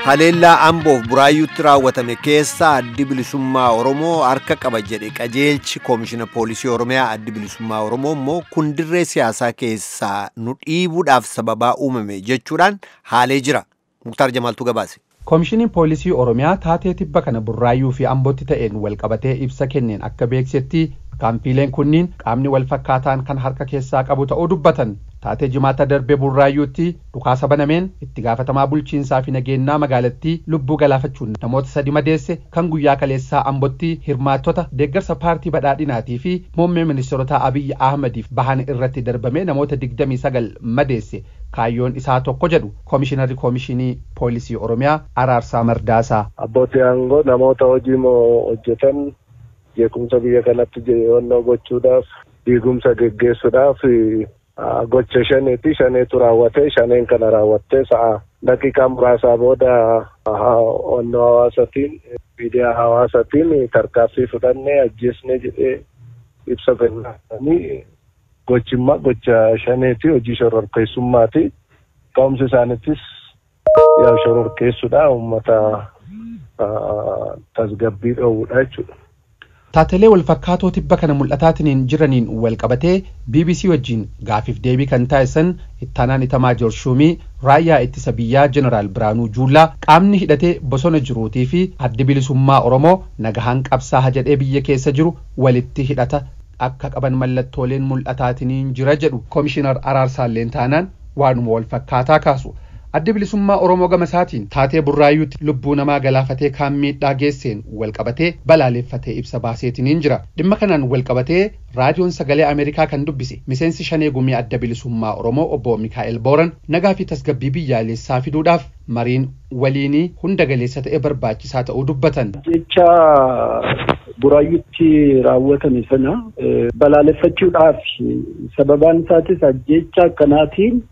Haleellaa Amboof Buraayyuutti raawwatame keessaa addi bilisummaa Oromoo harka qaba jedhe qajeelchi koomishina poolisii Oromiyaa addi bilisummaa Oromoo immoo kun dirree siyaasaa keessaa nu dhiibuudhaaf sababaa uumame jechuudhaan haalee jira. Muktaar Jamaaltuu gabaase. Koomishiniin poolisii Oromiyaa taatee tibba kana Burraayyuu fi Ambootti ta'een walqabatee ibsa kenneen akka beeksisetti kaampiileen kunniin qaamni wal fakkaataan kan harka keessaa qabu ta'uu dubbatan. Taatee jimaata darbe Burraayyuutti dhukaasa banameen itti gaafatamaa bulchiinsaa fi nageenyaa magaalattii lubbuu galaafachuun namoota 3 madeesse kan guyyaa kaleessaa Ambootti hirmaattota deeggarsa paartii badhaadhinaatii fi muummee ministeerotaa Abiyyi Ahmadiif bahan irratti darbamee namoota 29 madeesse kaayyoon isaa tokko jedhu koomishinarri koomishinii poolisii Oromiyaa Araarsaa Mardaasaa. Abbootii aangoo namoota hojii hojjetan jeequmsa biyya kanatti jeeyoonnoo gochuudhaaf diigumsa geggeessuudhaaf gocha shaneetu raawwatee shaneen kana raawwattee sa'a daqiiqaa muraasaa booda onnoo hawaasatiin miidiyaa hawaasatiin tarkaanfii fudhannee ajjeesnee jedhee ibsa kennanii gocha shaneeti hojii shororkeessummaati ka'umsi isaaniittis yaa shororkeessuudha uummata tasgabbii dhoowwudha jechuudha. Taatelee wal fakkaatoo tibba kana mul'ataatiin jiraniin wal qabatee BBC wajjin gaafiif deebii kan taasisan ittaanaan itamaa Jorshuumii raayyaa ittisa biyyaa Jeneraal Biraanuu Juullaa qaamni hidhatee bosona jiruutii fi addi bilisummaa Oromoo nagahaan qabsaa'a jedhee biyya keessa jiru walitti hidhata akka qaban mallattooleen mul'ataatiin jira jedhu koomishinar Araarsaalleen taanaan waanuma wal fakkaataa kaasu. Addi bilisummaa Oromoo gama isaatiin taatee Burraayyuutti lubbuu namaa galaafatee kaan miidhaa geesseen walqabatee balaaleffatee ibsa baaseetiin jira. Dhimma kanaan walqabatee raadiyoon sagalee Ameerikaa kan dubbise miseensi shanee gumii adda bilisummaa Oromoo obbo Mikaa'el Booran nagaa fi tasgabbii biyyaalessaa fiduudhaaf mariin waliinii hunda galeessa ta'e barbaachisaa ta'uu dubbatan. Jecha Burraayyuutti raawwatame sana balaaleffachuudhaaf sababaan isaatis ajjecha akkanaatiin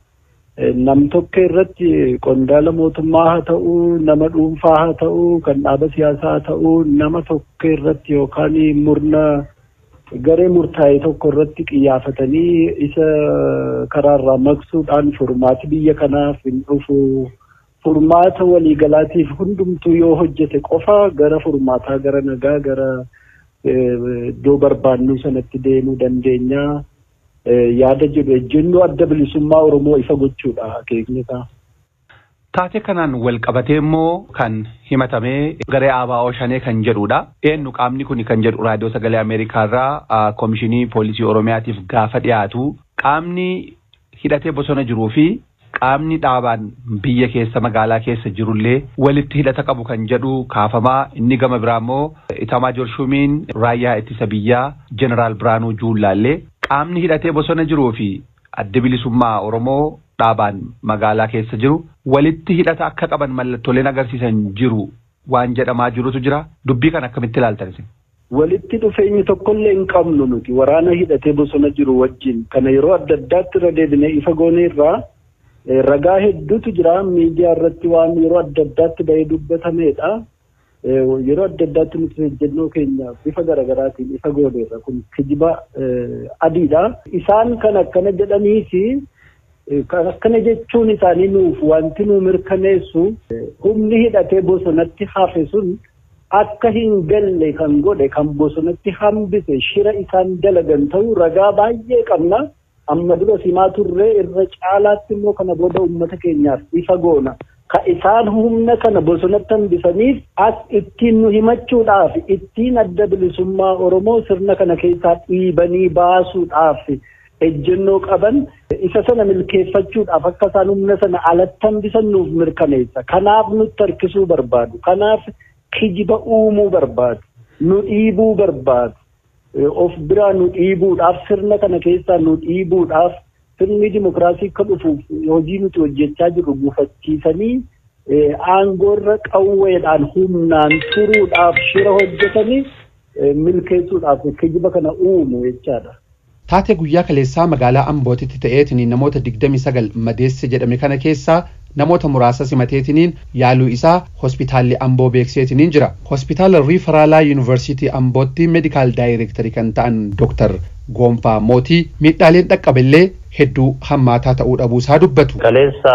nam tokko irratti qondaala mootummaa haa ta'uu nama dhuunfaa haa ta'uu kan dhaaba siyaasaa haa ta'uu nama tokko irratti yookaan murna garee murtaa'e tokko irratti xiyyeeffatanii isa karaarraa maqsuudhaan furmaati biyya kanaaf hin dhufu furmaata waliigalaatiif hundumtuu yoo hojjete qofa gara furmaataa gara nagaa gara iddoo barbaannu sanatti deemuu dandeenya. Yaada jedhu ejjennoo adda bilisummaa Oromoo ifa gochuudha akeeknisaa. Taatee kanaan wal qabatee immoo kan himatamee garee ABO shanee kan jedhudha. Eenyu qaamni kun kan jedhu raadiyoo sagalee Ameerikaa irraa koomishinii poolisii Oromiyaatiif gaafa dhiyaatu qaamni hidhatee bosona jiruu fi qaamni dhaabaan biyya keessa magaalaa keessa jirullee walitti hidhata qabu kan jedhu kaafamaa inni gama biraa immoo itamaa Jorshuumiin raayyaa ittisa biyyaa Jeneraal Biraanuu Juullaallee qaamni hidhatee bosona jiruu fi adda bilisummaa Oromoo dhaabaan magaalaa keessa jiru walitti hidhata akka qaban mallattooleen agarsiisan jiru waan jedhamaa jirutu jira. Dubbii kan akkamitti ilaaltan? Walitti dhufeenyi tokkollee hin qabnu nuti waraana hidhatee bosona jiru wajjin kana yeroo adda addaatti irra deebinee ifa goonee irraa ragaa hedduutu jira miidiyaa irratti waan yeroo adda addaatti bahee dubbatameedha. Yeroo adda addaatti nuti ejjennoo keenya bifa garaagaraatiin ifa gooneerra kun kijiba adiidha. Isaan kan akkana jedhaniisi kan akkana jechuun isaanii nuuf wanti nu mirkaneessu humni hidhatee bosonatti hafe sun akka hin galle kan godhe kan bosonatti hambise shira isaan dalagan ta'uu ragaa baay'ee qabna. Amma dura simaa turree irra caalaatti immoo kana booda uummata keenyaaf ifa goona. Ka isaan humna kana bosonatti hambisaniif as ittiin nu himachuudhaaf ittiin adda bilisummaa Oromoo sirna kana keessaa dhiibanii baasuudhaaf ejjennoo qaban isa sana milkeeffachuudhaaf akka isaan humna sana alatti hambisan nuuf mirkaneessa. Kanaaf nutti harkisuu barbaadu. Kanaaf kijiba uumuu barbaadu. Nu dhiibuu barbaadu. Of biraa nu dhiibuudhaaf sirna kana keessaa nu dhiibuudhaaf sirni dimokiraasii akka dhufuuf hojii nuti hojjechaa jirru gufachiisanii aangoorra qawweedhaan humnaan turuudhaaf shira hojjetanii milkeessuudhaaf kijiba kana uumu jechaadha. Taatee guyyaa kaleessaa magaalaa Ambootitti ta'eetiin namoota 29 madeesse jedhame kana keessaa namoota muraasa simateetiniin yaaluu isaa hospitaalli Amboo beekseetiniin jira. Hospitaala Riifaraalaa Yuunivarsiitii Ambootti meedikaal daayirektarii kan ta'an Dr. Goonfaa Mootii miidhaaleen dhaqqaballee hedduu hammaataa ta'uu dhabuusaa dubbatu. Kaleessa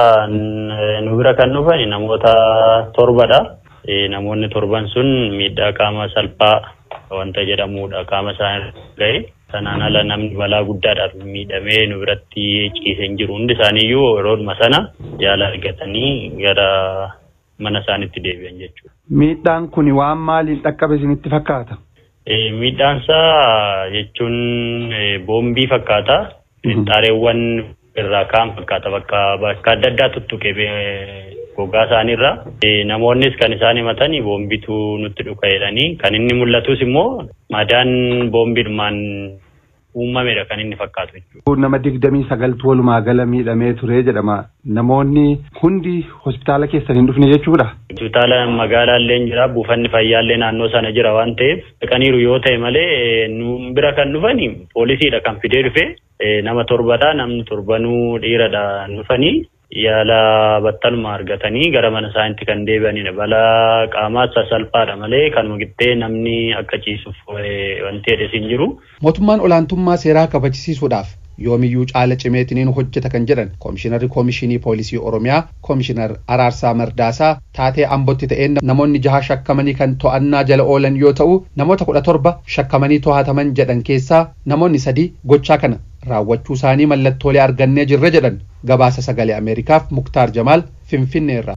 nu bira kan dhufan namoota 7dha. Namoonni 7 sun miidhaa qaama salphaa wanta jedhamudha qaama isaanii ga'e. Sanaan ala namni balaa guddaadhaan miidhamee nu biratti ciisee jiru. Hundi isaaniiyyuu yeroodhuma sana yaala argatanii gara mana isaaniitti deebi'an jechuudha. Miidhaan kun waan maaliin dhaqqabe isinitti fakkaata? Miidhaansaa jechuun boombii fakkaata. Xaareewwan irraa kaan fakkaata bakka adda addaa tuttuqee gogaa isaaniirra. Namoonnis kan isaan himatanii boombitu nutti dhuka jedhanii kan inni mul'atus immoo madaan boombiidhumaan uumamedha kan inni fakkaatu jechuudha. Nama 29 walumaa gala miidhamee ture jedhama. Namoonni hundi hospitaala keessan hin dhufne jechuudha. Hospitaala magaalaallee jira buufanni fayyaallee naannoo sana jira waan ta'eef dhaqaniiru yoo ta'e malee nu bira kan dhufani poolisiidha kan fidee dhufe nama 7dha namni 7 dhiiradha dhufanii yaala battaluma argatanii gara mana isaaniitti kan deebi'anidha. Balaa qaamaa sasalphaadha malee kan mugitee namni akka ciisuuf wanti jedhes hin jiru. Mootummaan olaantummaa seeraa kabachisiisuudhaaf yoomiyyuu caala cimeetiniin hojjeta kan jedhan Koomishinarri Koomishinii Poolisii Oromiyaa Koomishinar Araarsaa Mardaasaa taatee Ambootti ta'een namoonni 6 shakkamanii kan to'annaa jala oolan yoo ta'u namoota 17 shakkamanii to'ataman jedhan keessaa namoonni 3 gochaa kana raawwachuu isaanii mallattoolee argannee jirra jedhan. Gabaasa Sagalee Ameerikaaf Muktaar Jamaal Finfinneerraa.